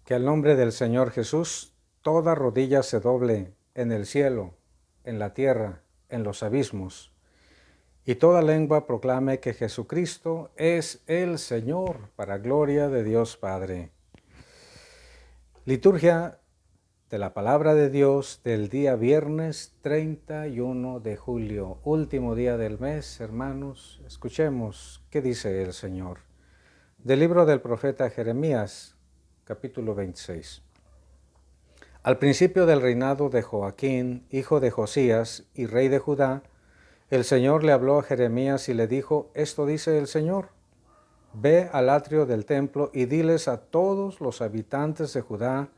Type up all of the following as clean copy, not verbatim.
Que al nombre del Señor Jesús toda rodilla se doble en el cielo, en la tierra, en los abismos, y toda lengua proclame que Jesucristo es el Señor, para gloria de Dios Padre. Liturgia de la Palabra de Dios del día viernes 31 de julio, último día del mes. Hermanos, escuchemos qué dice el Señor. Del libro del profeta Jeremías, capítulo 26. Al principio del reinado de Joaquín, hijo de Josías y rey de Judá, el Señor le habló a Jeremías y le dijo: Esto dice el Señor: Ve al atrio del templo y diles a todos los habitantes de Judá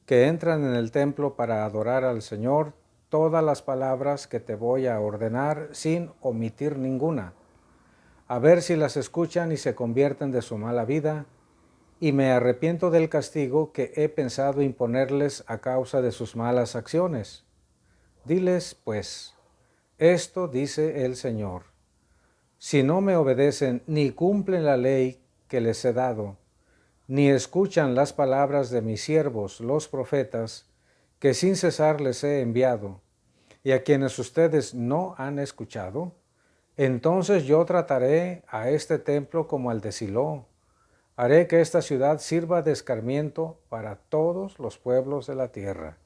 que entran en el templo para adorar al Señor todas las palabras que te voy a ordenar sin omitir ninguna, a ver si las escuchan y se convierten de su mala vida, y me arrepiento del castigo que he pensado imponerles a causa de sus malas acciones. Diles, pues, esto dice el Señor: si no me obedecen ni cumplen la ley que les he dado, ni escuchan las palabras de mis siervos, los profetas, que sin cesar les he enviado, y a quienes ustedes no han escuchado, entonces yo trataré a este templo como al de Silo. Haré que esta ciudad sirva de escarmiento para todos los pueblos de la tierra.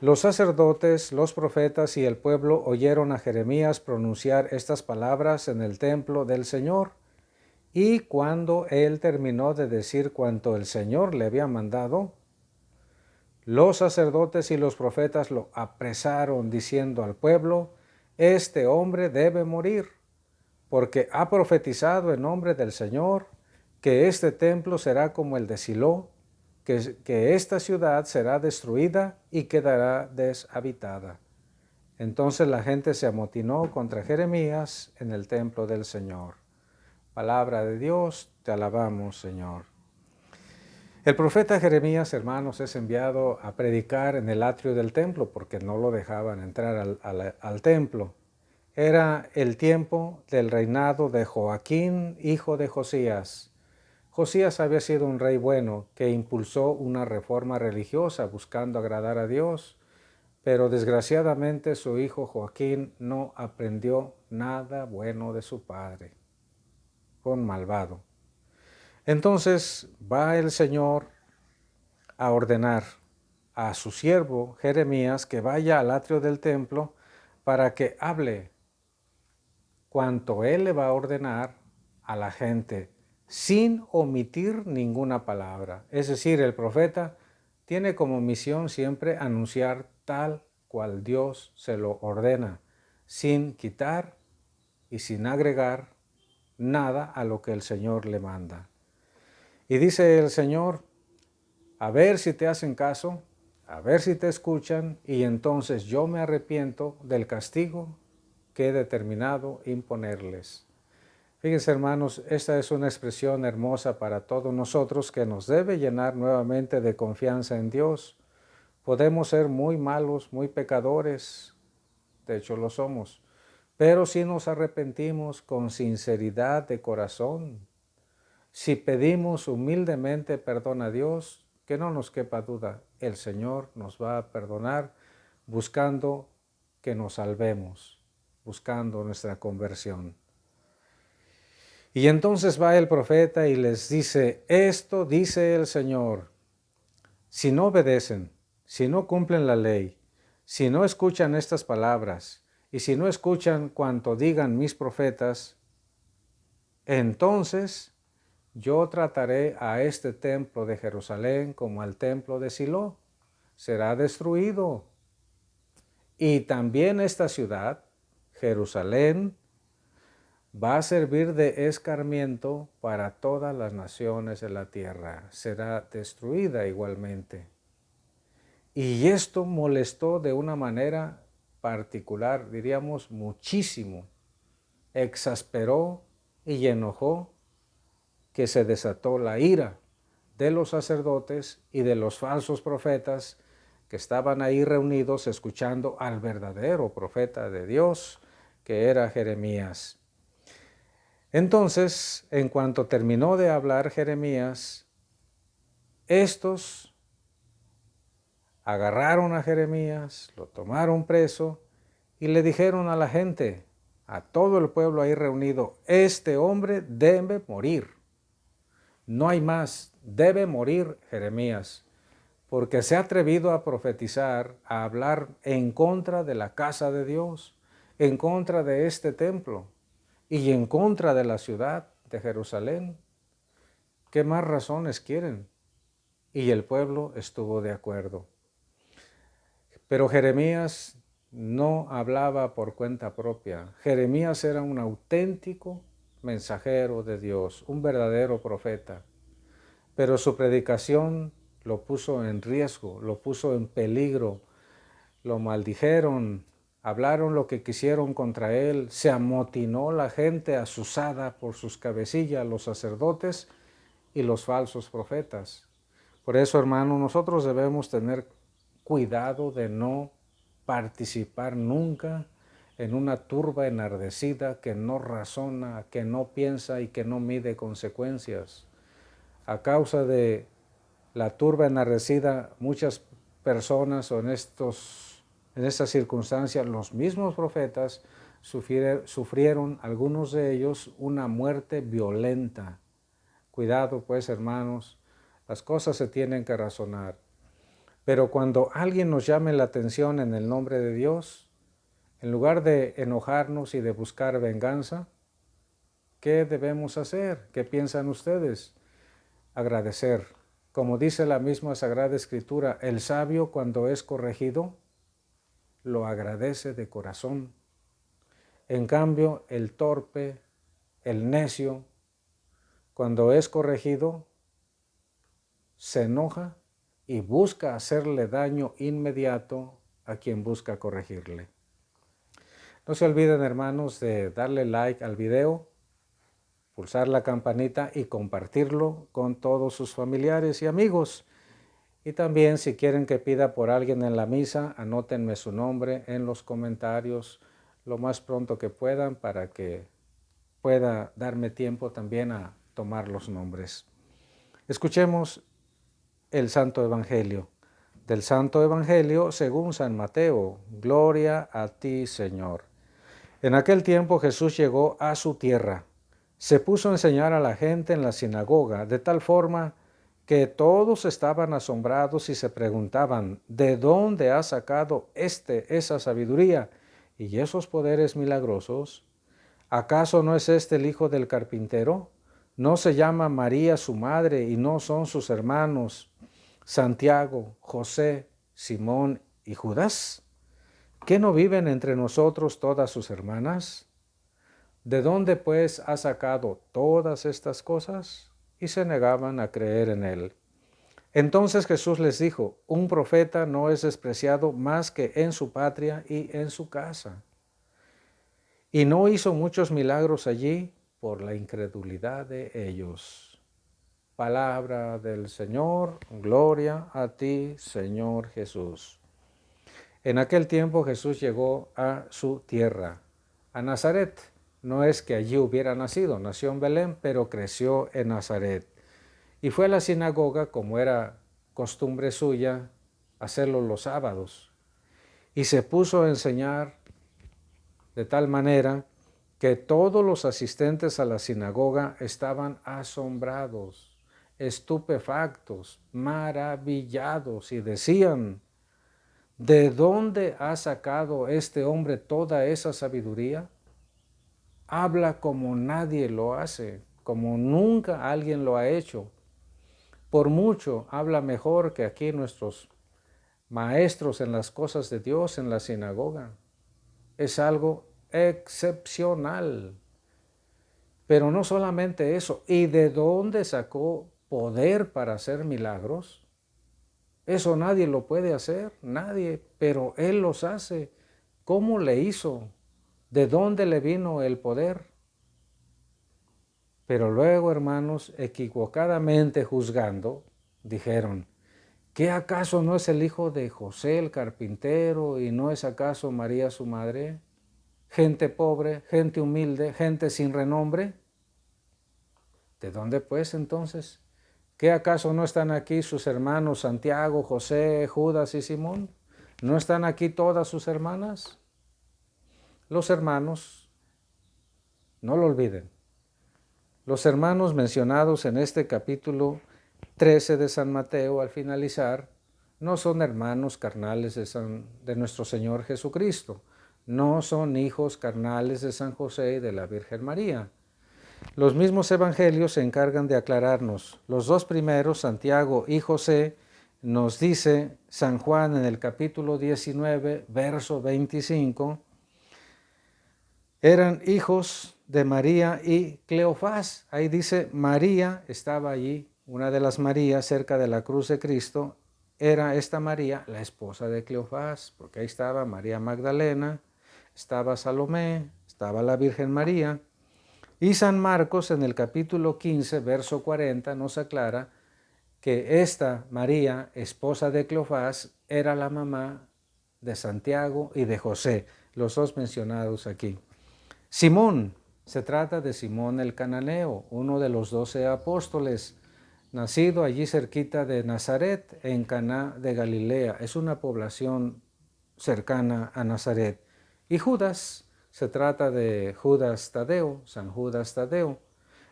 Los sacerdotes, los profetas y el pueblo oyeron a Jeremías pronunciar estas palabras en el templo del Señor, y cuando él terminó de decir cuanto el Señor le había mandado, los sacerdotes y los profetas lo apresaron diciendo al pueblo: Este hombre debe morir, porque ha profetizado en nombre del Señor que este templo será como el de Silo, que esta ciudad será destruida y quedará deshabitada. Entonces la gente se amotinó contra Jeremías en el templo del Señor. Palabra de Dios, te alabamos, Señor. El profeta Jeremías, hermanos, es enviado a predicar en el atrio del templo porque no lo dejaban entrar al templo. Era el tiempo del reinado de Joaquín, hijo de Josías. Josías había sido un rey bueno que impulsó una reforma religiosa buscando agradar a Dios, pero desgraciadamente su hijo Joaquín no aprendió nada bueno de su padre. Fue un malvado. Entonces va el Señor a ordenar a su siervo Jeremías que vaya al atrio del templo para que hable cuanto él le va a ordenar a la gente, sin omitir ninguna palabra. Es decir, el profeta tiene como misión siempre anunciar tal cual Dios se lo ordena, sin quitar y sin agregar nada a lo que el Señor le manda. Y dice el Señor: a ver si te hacen caso, a ver si te escuchan, y entonces yo me arrepiento del castigo que he determinado imponerles. Fíjense, hermanos, esta es una expresión hermosa para todos nosotros que nos debe llenar nuevamente de confianza en Dios. Podemos ser muy malos, muy pecadores, de hecho lo somos, pero si nos arrepentimos con sinceridad de corazón, si pedimos humildemente perdón a Dios, que no nos quepa duda, el Señor nos va a perdonar buscando que nos salvemos, buscando nuestra conversión. Y entonces va el profeta y les dice: esto dice el Señor: si no obedecen, si no cumplen la ley, si no escuchan estas palabras, y si no escuchan cuanto digan mis profetas, entonces yo trataré a este templo de Jerusalén como al templo de Silo. Será destruido. Y también esta ciudad, Jerusalén, va a servir de escarmiento para todas las naciones de la tierra. Será destruida igualmente. Y esto molestó de una manera particular, diríamos muchísimo. Exasperó y enojó, que se desató la ira de los sacerdotes y de los falsos profetas que estaban ahí reunidos escuchando al verdadero profeta de Dios, que era Jeremías. Entonces, en cuanto terminó de hablar Jeremías, Estos agarraron a Jeremías, lo tomaron preso y le dijeron a la gente, a todo el pueblo ahí reunido, este hombre debe morir. No hay más, debe morir Jeremías, porque se ha atrevido a profetizar, a hablar en contra de la casa de Dios, en contra de este templo y en contra de la ciudad de Jerusalén. ¿Qué más razones quieren? Y el pueblo estuvo de acuerdo. Pero Jeremías no hablaba por cuenta propia. Jeremías era un auténtico mensajero de Dios, un verdadero profeta. Pero su predicación lo puso en riesgo, lo puso en peligro. Lo maldijeron, hablaron lo que quisieron contra él, se amotinó la gente azuzada por sus cabecillas, los sacerdotes y los falsos profetas. Por eso, hermano, nosotros debemos tener cuidado de no participar nunca en una turba enardecida que no razona, que no piensa y que no mide consecuencias. A causa de la turba enardecida, muchas personas o en estas circunstancias, los mismos profetas sufrieron, algunos de ellos, una muerte violenta. Cuidado pues, hermanos, las cosas se tienen que razonar. Pero cuando alguien nos llame la atención en el nombre de Dios, en lugar de enojarnos y de buscar venganza, ¿qué debemos hacer? ¿Qué piensan ustedes? Agradecer. Como dice la misma Sagrada Escritura, el sabio cuando es corregido, lo agradece de corazón. En cambio, el torpe, el necio, cuando es corregido, se enoja y busca hacerle daño inmediato a quien busca corregirle. No se olviden, hermanos, de darle like al video, pulsar la campanita y compartirlo con todos sus familiares y amigos. Y también, si quieren que pida por alguien en la misa, anótenme su nombre en los comentarios lo más pronto que puedan para que pueda darme tiempo también a tomar los nombres. Escuchemos el Santo Evangelio. Del Santo Evangelio según San Mateo. Gloria a ti, Señor. En aquel tiempo Jesús llegó a su tierra. Se puso a enseñar a la gente en la sinagoga, de tal forma que todos estaban asombrados y se preguntaban, ¿de dónde ha sacado esa sabiduría y esos poderes milagrosos? ¿Acaso no es este el hijo del carpintero? ¿No se llama María su madre y no son sus hermanos Santiago, José, Simón y Judas? ¿Qué no viven entre nosotros todas sus hermanas? ¿De dónde pues ha sacado todas estas cosas? Y se negaban a creer en él. Entonces Jesús les dijo, un profeta no es despreciado más que en su patria y en su casa. Y no hizo muchos milagros allí por la incredulidad de ellos. Palabra del Señor, gloria a ti, Señor Jesús. En aquel tiempo Jesús llegó a su tierra, a Nazaret. No es que allí hubiera nacido, nació en Belén, pero creció en Nazaret. Y fue a la sinagoga, como era costumbre suya, hacerlo los sábados. Y se puso a enseñar de tal manera que todos los asistentes a la sinagoga estaban asombrados, estupefactos, maravillados y decían, ¿de dónde ha sacado este hombre toda esa sabiduría? Habla como nadie lo hace, como nunca alguien lo ha hecho. Por mucho habla mejor que aquí nuestros maestros en las cosas de Dios en la sinagoga. Es algo excepcional. Pero no solamente eso, ¿y de dónde sacó poder para hacer milagros? Eso nadie lo puede hacer, nadie, pero Él los hace. ¿Cómo le hizo? ¿De dónde le vino el poder? Pero luego, hermanos, equivocadamente juzgando, dijeron, ¿qué acaso no es el hijo de José el carpintero y no es acaso María su madre? Gente pobre, gente humilde, gente sin renombre. ¿De dónde pues entonces ¿Qué acaso no están aquí sus hermanos Santiago, José, Judas y Simón? ¿No están aquí todas sus hermanas? Los hermanos, no lo olviden, los hermanos mencionados en este capítulo 13 de San Mateo al finalizar, no son hermanos carnales de nuestro Señor Jesucristo, no son hijos carnales de San José y de la Virgen María. Los mismos evangelios se encargan de aclararnos. Los dos primeros, Santiago y José, nos dice San Juan en el capítulo 19, verso 25, eran hijos de María y Cleofás. Ahí dice María, estaba allí, una de las Marías cerca de la cruz de Cristo, era esta María la esposa de Cleofás, porque ahí estaba María Magdalena, estaba Salomé, estaba la Virgen María. Y San Marcos en el capítulo 15, verso 40, nos aclara que esta María, esposa de Cleofás, era la mamá de Santiago y de José, los dos mencionados aquí. Simón, se trata de Simón el Cananeo, uno de los 12 apóstoles, nacido allí cerquita de Nazaret, en Caná de Galilea. Es una población cercana a Nazaret. Y Judas, se trata de Judas Tadeo, San Judas Tadeo.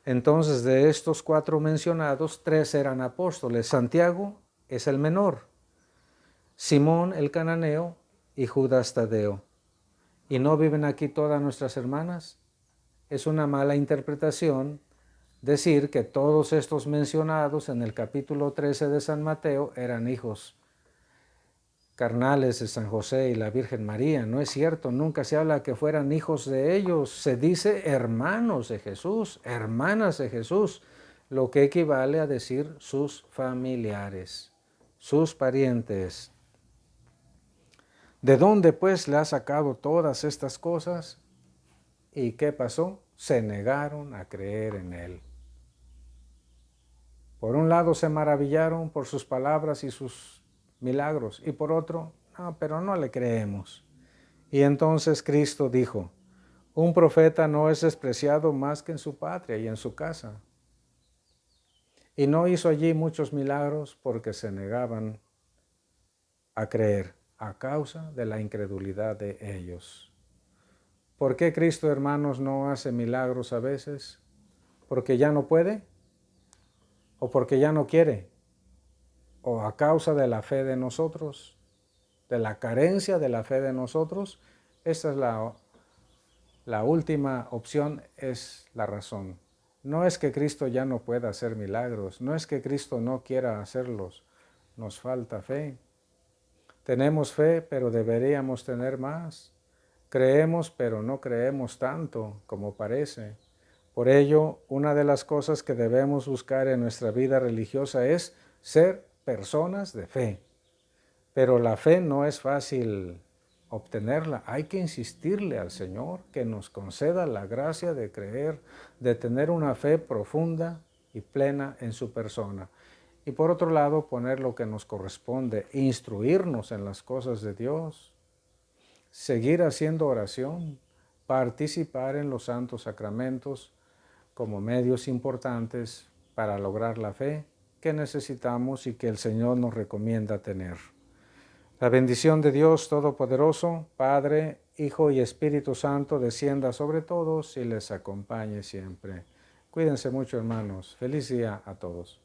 Entonces, de estos 4 mencionados, 3 eran apóstoles. Santiago es el menor, Simón el Cananeo y Judas Tadeo. ¿Y no viven aquí todas nuestras hermanas? Es una mala interpretación decir que todos estos mencionados en el capítulo 13 de San Mateo eran hijos carnales de San José y la Virgen María. No es cierto, nunca se habla que fueran hijos de ellos. Se dice hermanos de Jesús, hermanas de Jesús, lo que equivale a decir sus familiares, sus parientes. ¿De dónde pues le ha sacado todas estas cosas? ¿Y qué pasó? Se negaron a creer en él. Por un lado se maravillaron por sus palabras y sus milagros, y por otro, no, pero no le creemos. Y entonces Cristo dijo, un profeta no es despreciado más que en su patria y en su casa. Y no hizo allí muchos milagros porque se negaban a creer a causa de la incredulidad de ellos. ¿Por qué Cristo, hermanos, no hace milagros a veces? ¿Porque ya no puede? ¿O porque ya no quiere? ¿O a causa de la fe de nosotros? ¿De la carencia de la fe de nosotros? Esta es la última opción, es la razón. No es que Cristo ya no pueda hacer milagros, no es que Cristo no quiera hacerlos, nos falta fe. Tenemos fe, pero deberíamos tener más. Creemos, pero no creemos tanto como parece. Por ello, una de las cosas que debemos buscar en nuestra vida religiosa es ser personas de fe. Pero la fe no es fácil obtenerla. Hay que insistirle al Señor que nos conceda la gracia de creer, de tener una fe profunda y plena en su persona. Y por otro lado, poner lo que nos corresponde, instruirnos en las cosas de Dios, seguir haciendo oración, participar en los santos sacramentos como medios importantes para lograr la fe que necesitamos y que el Señor nos recomienda tener. La bendición de Dios Todopoderoso, Padre, Hijo y Espíritu Santo, descienda sobre todos y les acompañe siempre. Cuídense mucho, hermanos. Feliz día a todos.